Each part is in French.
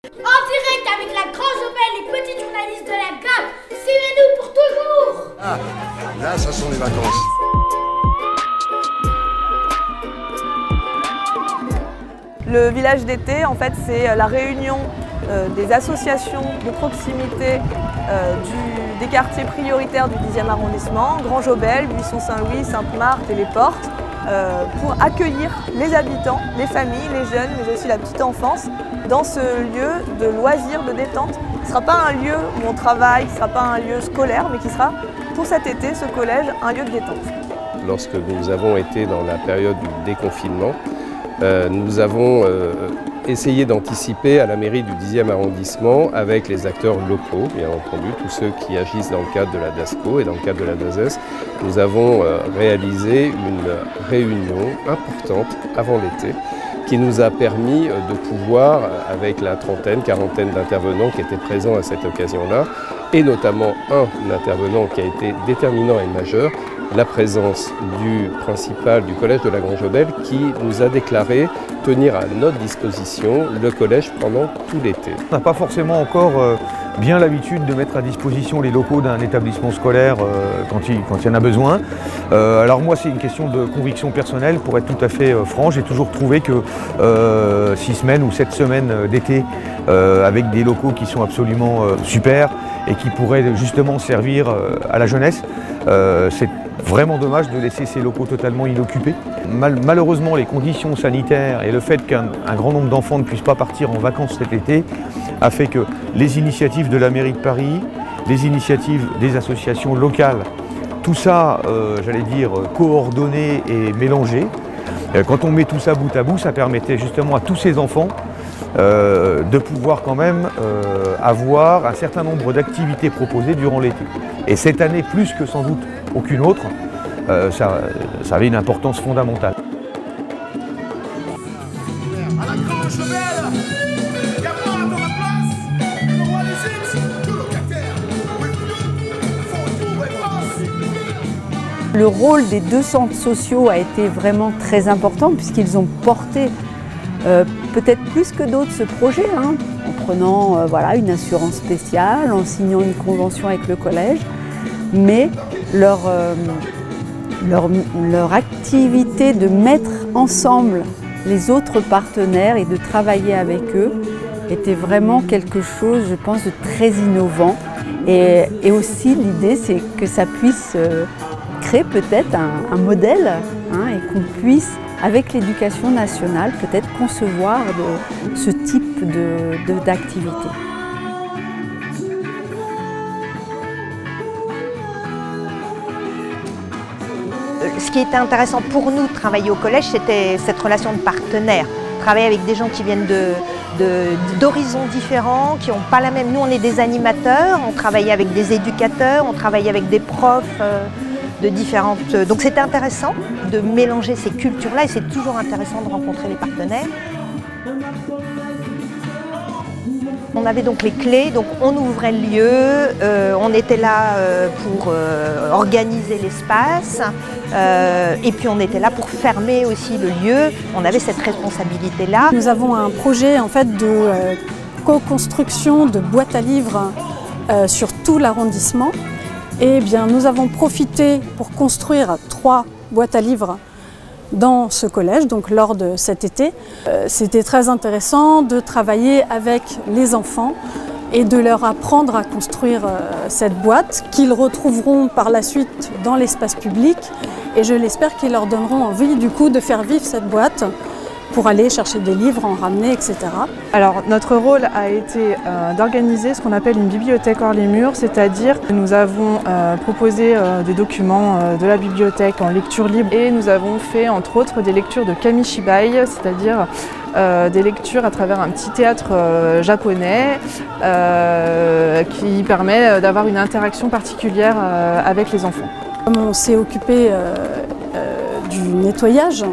En direct avec la Grande Jaubel, les petits journalistes de la GAP. Suivez-nous pour toujours. Ah, là, ça sont les vacances. Le village d'été, en fait, c'est la réunion des associations de proximité des quartiers prioritaires du 10e arrondissement, Grand Jaubel, Buisson-Saint-Louis, Sainte-Marthe et les Portes, pour accueillir les habitants, les familles, les jeunes, mais aussi la petite enfance, dans ce lieu de loisirs, de détente. Ce ne sera pas un lieu où on travaille, ce ne sera pas un lieu scolaire, mais qui sera, pour cet été, ce collège, un lieu de détente. Lorsque nous avons été dans la période du déconfinement, nous avons essayé d'anticiper à la mairie du 10e arrondissement avec les acteurs locaux, bien entendu, tous ceux qui agissent dans le cadre de la DASCO et dans le cadre de la DASES. Nous avons réalisé une réunion importante avant l'été qui nous a permis de pouvoir, avec la trentaine, quarantaine d'intervenants qui étaient présents à cette occasion-là, et notamment un intervenant qui a été déterminant et majeur, la présence du principal du collège de la Grande Jaubel qui nous a déclaré tenir à notre disposition le collège pendant tout l'été. On n'a pas forcément encore bien l'habitude de mettre à disposition les locaux d'un établissement scolaire quand il y en a besoin. Alors moi, c'est une question de conviction personnelle, pour être tout à fait franc. J'ai toujours trouvé que 6 semaines ou 7 semaines d'été avec des locaux qui sont absolument super et qui pourraient justement servir à la jeunesse, c'est vraiment dommage de laisser ces locaux totalement inoccupés. Malheureusement, les conditions sanitaires et le fait qu'un grand nombre d'enfants ne puissent pas partir en vacances cet été a fait que les initiatives de la mairie de Paris, les initiatives des associations locales, tout ça, j'allais dire, coordonné et mélangé. Quand on met tout ça bout à bout, ça permettait justement à tous ces enfants de pouvoir quand même avoir un certain nombre d'activités proposées durant l'été. Et cette année, plus que sans doute aucune autre, ça avait une importance fondamentale. À la Grande Jaubel, il y a pas dans la place, le roi des X, tout locataire. Le rôle des deux centres sociaux a été vraiment très important puisqu'ils ont porté peut-être plus que d'autres ce projet, hein, en prenant voilà, une assurance spéciale, en signant une convention avec le collège, mais leur activité de mettre ensemble les autres partenaires et de travailler avec eux était vraiment quelque chose, je pense, de très innovant. Et aussi l'idée, c'est que ça puisse créer peut-être un modèle, hein, et qu'on puisse, avec l'éducation nationale, peut-être concevoir ce type d'activité. Ce qui était intéressant pour nous de travailler au collège, c'était cette relation de partenaire. Travailler avec des gens qui viennent d'horizons différents, qui n'ont pas la même... Nous, on est des animateurs, on travaillait avec des éducateurs, on travaillait avec des profs de différentes... Donc c'était intéressant de mélanger ces cultures-là et c'est toujours intéressant de rencontrer les partenaires. On avait donc les clés, donc on ouvrait le lieu, on était là pour organiser l'espace et puis on était là pour fermer aussi le lieu. On avait cette responsabilité-là. Nous avons un projet en fait de co-construction de boîtes à livres sur tout l'arrondissement. Et bien, nous avons profité pour construire 3 boîtes à livres dans ce collège, donc lors de cet été. C'était très intéressant de travailler avec les enfants et de leur apprendre à construire cette boîte qu'ils retrouveront par la suite dans l'espace public et je l'espère qu'ils leur donneront envie du coup de faire vivre cette boîte pour aller chercher des livres, en ramener, etc. Alors notre rôle a été d'organiser ce qu'on appelle une bibliothèque hors les murs, c'est-à-dire que nous avons proposé des documents de la bibliothèque en lecture libre et nous avons fait entre autres des lectures de kamishibai, c'est-à-dire des lectures à travers un petit théâtre japonais qui permet d'avoir une interaction particulière avec les enfants. Comme on s'est occupé du nettoyage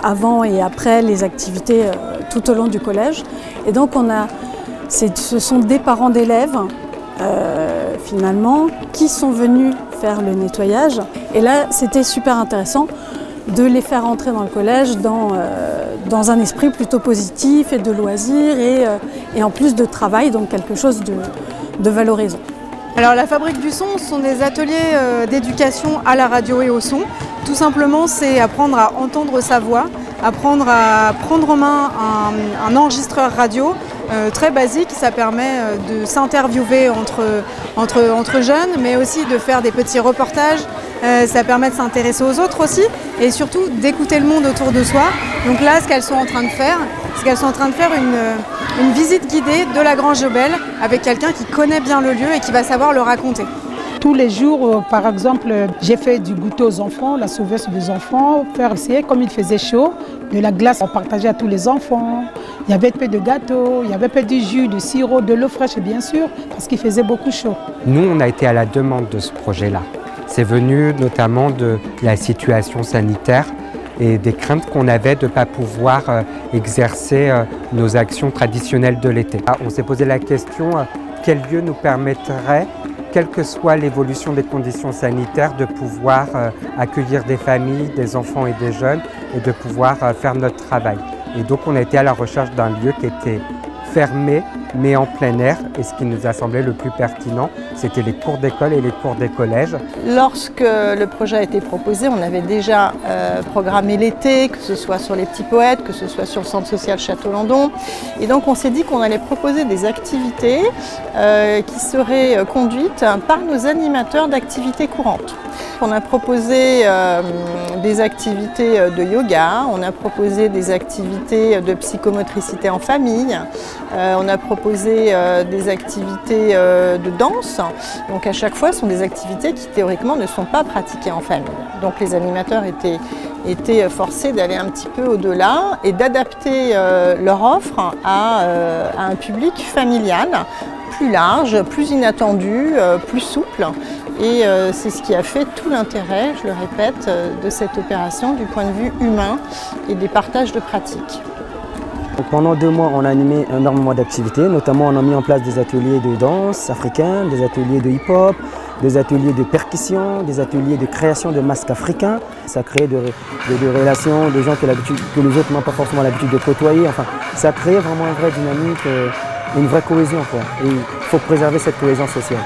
avant et après les activités tout au long du collège. Et donc ce sont des parents d'élèves finalement qui sont venus faire le nettoyage. Et là c'était super intéressant de les faire entrer dans le collège dans un esprit plutôt positif et de loisirs et en plus de travail, donc quelque chose de valorisant. Alors la Fabrique du Son, ce sont des ateliers d'éducation à la radio et au son. Tout simplement, c'est apprendre à entendre sa voix, apprendre à prendre en main un enregistreur radio très basique. Ça permet de s'interviewer entre jeunes, mais aussi de faire des petits reportages. Ça permet de s'intéresser aux autres aussi et surtout d'écouter le monde autour de soi. Donc là, ce qu'elles sont en train de faire, c'est qu'elles sont en train de faire une visite guidée de la Grange Jaubel avec quelqu'un qui connaît bien le lieu et qui va savoir le raconter. Tous les jours, par exemple, j'ai fait du goûter aux enfants, la sauveuse des enfants, faire essayer, comme il faisait chaud, de la glace on partageait à tous les enfants. Il y avait un peu de gâteau, il y avait un peu de jus, de sirop, de l'eau fraîche bien sûr, parce qu'il faisait beaucoup chaud. Nous, on a été à la demande de ce projet-là. C'est venu notamment de la situation sanitaire et des craintes qu'on avait de ne pas pouvoir exercer nos actions traditionnelles de l'été. On s'est posé la question, quel lieu nous permettrait, quelle que soit l'évolution des conditions sanitaires, de pouvoir accueillir des familles, des enfants et des jeunes et de pouvoir faire notre travail. Et donc on a été à la recherche d'un lieu qui était fermé mais en plein air, et ce qui nous a semblé le plus pertinent, c'était les cours d'école et les cours des collèges. Lorsque le projet a été proposé, on avait déjà programmé l'été, que ce soit sur les Petits Poètes, que ce soit sur le centre social Château-Landon, et donc on s'est dit qu'on allait proposer des activités qui seraient conduites par nos animateurs d'activités courantes. On a proposé des activités de yoga, on a proposé des activités de psychomotricité en famille, on a proposé des activités de danse. Donc à chaque fois, ce sont des activités qui théoriquement ne sont pas pratiquées en famille. Donc les animateurs étaient forcés d'aller un petit peu au-delà et d'adapter leur offre à un public familial, plus large, plus inattendu, plus souple. Et c'est ce qui a fait tout l'intérêt, je le répète, de cette opération du point de vue humain et des partages de pratiques. Pendant 2 mois, on a animé énormément d'activités, notamment on a mis en place des ateliers de danse africaine, des ateliers de hip-hop, des ateliers de percussion, des ateliers de création de masques africains. Ça crée des relations, des gens que les autres n'ont pas forcément l'habitude de côtoyer. Enfin, ça crée vraiment une vraie dynamique, une vraie cohésion, quoi. Et il faut préserver cette cohésion sociale.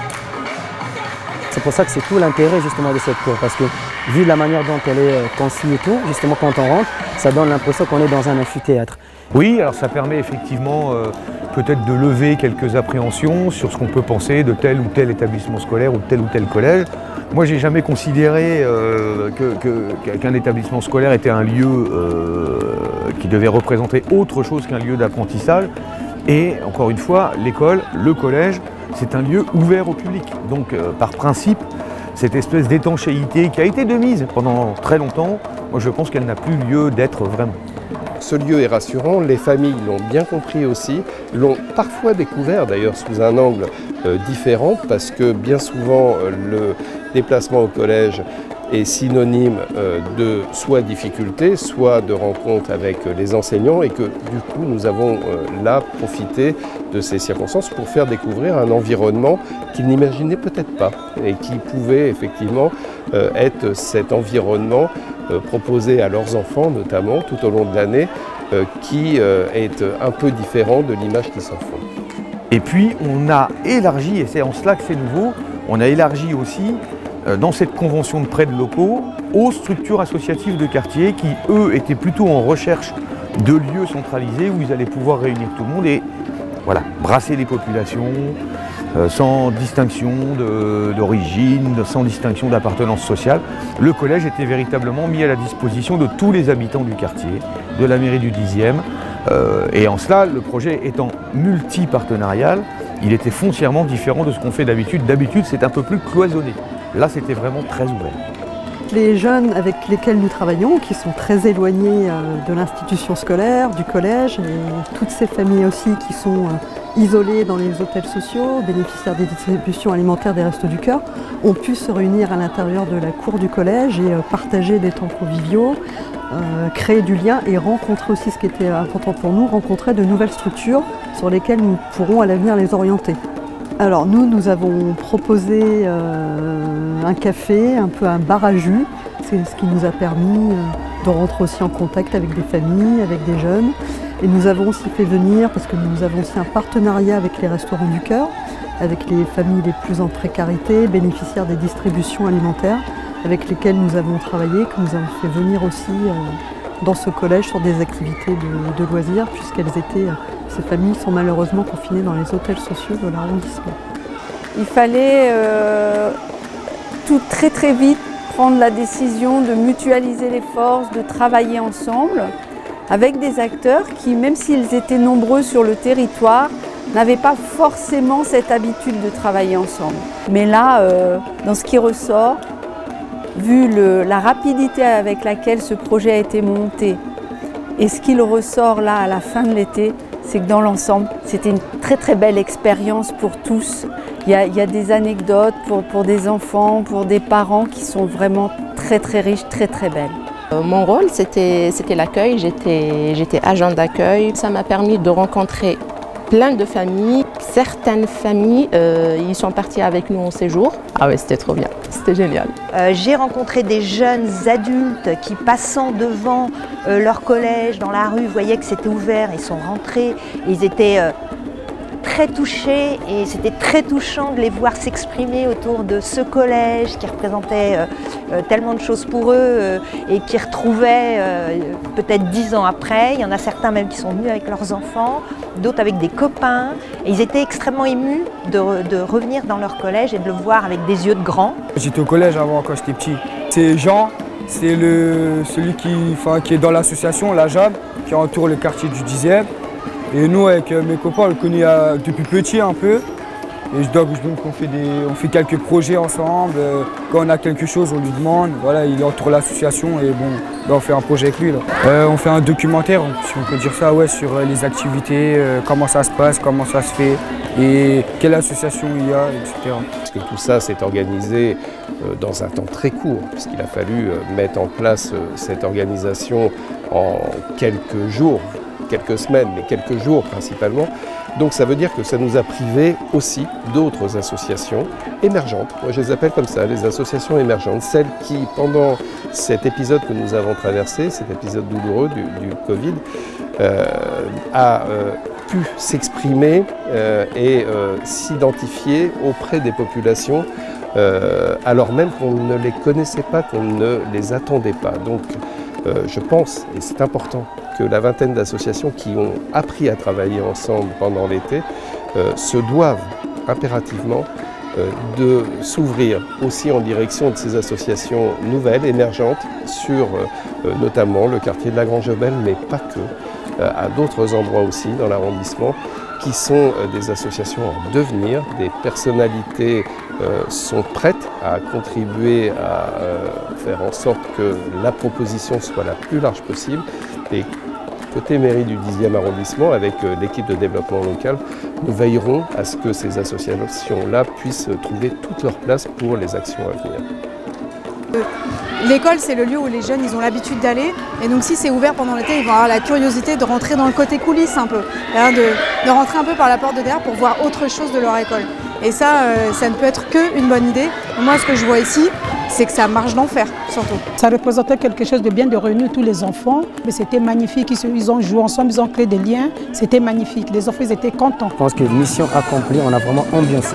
C'est pour ça que c'est tout l'intérêt justement de cette cour, parce que vu la manière dont elle est conçue et tout, justement quand on rentre, ça donne l'impression qu'on est dans un amphithéâtre. Oui, alors ça permet effectivement peut-être de lever quelques appréhensions sur ce qu'on peut penser de tel ou tel établissement scolaire ou tel collège. Moi, j'ai jamais considéré qu'un établissement scolaire était un lieu qui devait représenter autre chose qu'un lieu d'apprentissage. Et encore une fois, l'école, le collège, c'est un lieu ouvert au public. Donc par principe, cette espèce d'étanchéité qui a été de mise pendant très longtemps, moi je pense qu'elle n'a plus lieu d'être vraiment. Ce lieu est rassurant, les familles l'ont bien compris aussi, l'ont parfois découvert d'ailleurs sous un angle différent, parce que bien souvent le déplacement au collège est synonyme de soit difficulté, soit de rencontre avec les enseignants, et que du coup nous avons là profité de ces circonstances pour faire découvrir un environnement qu'ils n'imaginaient peut-être pas et qui pouvait effectivement être cet environnement proposé à leurs enfants notamment tout au long de l'année, qui est un peu différent de l'image qu'ils s'en font. Et puis on a élargi, et c'est en cela que c'est nouveau, on a élargi aussi dans cette convention de prêt de locaux aux structures associatives de quartier qui, eux, étaient plutôt en recherche de lieux centralisés où ils allaient pouvoir réunir tout le monde et voilà, brasser les populations sans distinction d'origine, sans distinction d'appartenance sociale. Le collège était véritablement mis à la disposition de tous les habitants du quartier, de la mairie du 10e. Et en cela, le projet étant multi-partenarial, il était foncièrement différent de ce qu'on fait d'habitude. D'habitude, c'est un peu plus cloisonné. Là, c'était vraiment très ouvert. Les jeunes avec lesquels nous travaillons, qui sont très éloignés de l'institution scolaire, du collège, et toutes ces familles aussi qui sont isolées dans les hôtels sociaux, bénéficiaires des distributions alimentaires des Restos du Cœur, ont pu se réunir à l'intérieur de la cour du collège et partager des temps conviviaux, créer du lien et rencontrer aussi, ce qui était important pour nous, rencontrer de nouvelles structures sur lesquelles nous pourrons à l'avenir les orienter. Alors nous avons proposé un café, un peu un bar à jus, C'est ce qui nous a permis de rentrer aussi en contact avec des familles, avec des jeunes. Et nous avons aussi fait venir, parce que nous avons aussi un partenariat avec les Restos du Cœur, avec les familles les plus en précarité, bénéficiaires des distributions alimentaires, avec lesquelles nous avons travaillé, que nous avons fait venir aussi dans ce collège sur des activités de loisirs, ces familles sont malheureusement confinées dans les hôtels sociaux de l'arrondissement. Il fallait tout très vite prendre la décision de mutualiser les forces, de travailler ensemble avec des acteurs qui, même s'ils étaient nombreux sur le territoire, n'avaient pas forcément cette habitude de travailler ensemble. Mais là, dans ce qui ressort, vu la rapidité avec laquelle ce projet a été monté et ce qu'il ressort là à la fin de l'été, c'est que dans l'ensemble, c'était une très belle expérience pour tous. Il y a des anecdotes pour des enfants, pour des parents qui sont vraiment très riches, très belles. Mon rôle, c'était l'accueil, j'étais agent d'accueil. Ça m'a permis de rencontrer plein de familles. Certaines familles, ils sont partis avec nous en séjour. Ah ouais, c'était trop bien, c'était génial. J'ai rencontré des jeunes adultes qui, passant devant leur collège, dans la rue, voyaient que c'était ouvert, ils sont rentrés, ils étaient très touchés et c'était très touchant de les voir s'exprimer autour de ce collège qui représentait tellement de choses pour eux et qui retrouvaient peut-être 10 ans après. Il y en a certains même qui sont venus avec leurs enfants, d'autres avec des copains. Et ils étaient extrêmement émus de revenir dans leur collège et de le voir avec des yeux de grands. J'étais au collège avant quand j'étais petit. C'est Jean, c'est celui qui est dans l'association, la JAB, qui entoure le quartier du 10e. Et nous, avec mes copains, on le connaît depuis petit un peu. Et donc on fait quelques projets ensemble. Quand on a quelque chose, on lui demande. Voilà, il entoure l'association et bon, là, on fait un projet avec lui. Là. On fait un documentaire, si on peut dire ça, ouais, sur les activités, comment ça se passe, comment ça se fait et quelle association il y a, etc. Parce que tout ça s'est organisé dans un temps très court, puisqu'il a fallu mettre en place cette organisation en quelques jours. Quelques semaines, mais quelques jours principalement. Donc ça veut dire que ça nous a privés aussi d'autres associations émergentes. Moi je les appelle comme ça, les associations émergentes. Celles qui, pendant cet épisode que nous avons traversé, cet épisode douloureux du Covid, a pu s'exprimer et s'identifier auprès des populations alors même qu'on ne les connaissait pas, qu'on ne les attendait pas. Donc je pense, et c'est important, que la vingtaine d'associations qui ont appris à travailler ensemble pendant l'été se doivent impérativement de s'ouvrir aussi en direction de ces associations nouvelles, émergentes, sur notamment le quartier de la Grange-Aubel, mais pas que, à d'autres endroits aussi dans l'arrondissement, qui sont des associations en devenir, des personnalités sont prêtes à contribuer à faire en sorte que la proposition soit la plus large possible. Et côté mairie du 10e arrondissement, avec l'équipe de développement local, nous veillerons à ce que ces associations-là puissent trouver toute leur place pour les actions à venir. L'école, c'est le lieu où les jeunes ils ont l'habitude d'aller. Et donc si c'est ouvert pendant l'été, ils vont avoir la curiosité de rentrer dans le côté coulisses un peu. De rentrer un peu par la porte de derrière pour voir autre chose de leur école. Et ça ne peut être qu'une bonne idée. Moi, ce que je vois ici, c'est que ça marche d'enfer, surtout. Ça représentait quelque chose de bien, de réunir tous les enfants. Mais c'était magnifique, ils ont joué ensemble, ils ont créé des liens. C'était magnifique, les enfants ils étaient contents. Je pense que mission accomplie, on a vraiment ambiancé.